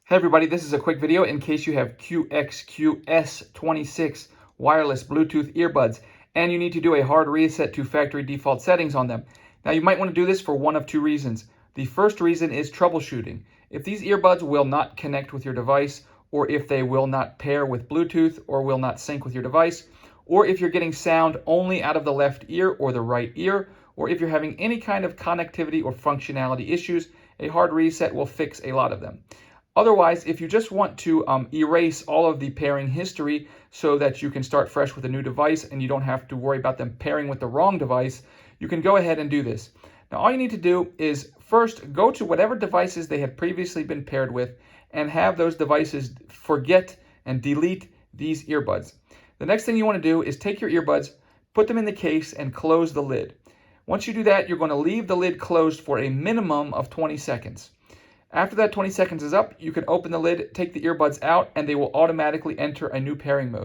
Hey everybody, this is a quick video in case you have QXQ S26 wireless Bluetooth earbuds and you need to do a hard reset to factory default settings on them. Now you might want to do this for one of two reasons. The first reason is troubleshooting. If these earbuds will not connect with your device, or if they will not pair with Bluetooth or will not sync with your device, or if you're getting sound only out of the left ear or the right ear, or if you're having any kind of connectivity or functionality issues, a hard reset will fix a lot of them. Otherwise, if you just want to erase all of the pairing history so that you can start fresh with a new device and you don't have to worry about them pairing with the wrong device, you can go ahead and do this. Now, all you need to do is first go to whatever devices they had previously been paired with and have those devices forget and delete these earbuds. The next thing you want to do is take your earbuds, put them in the case, and close the lid. Once you do that, you're going to leave the lid closed for a minimum of 20 seconds. After that 20 seconds is up, you can open the lid, take the earbuds out, and they will automatically enter a new pairing mode.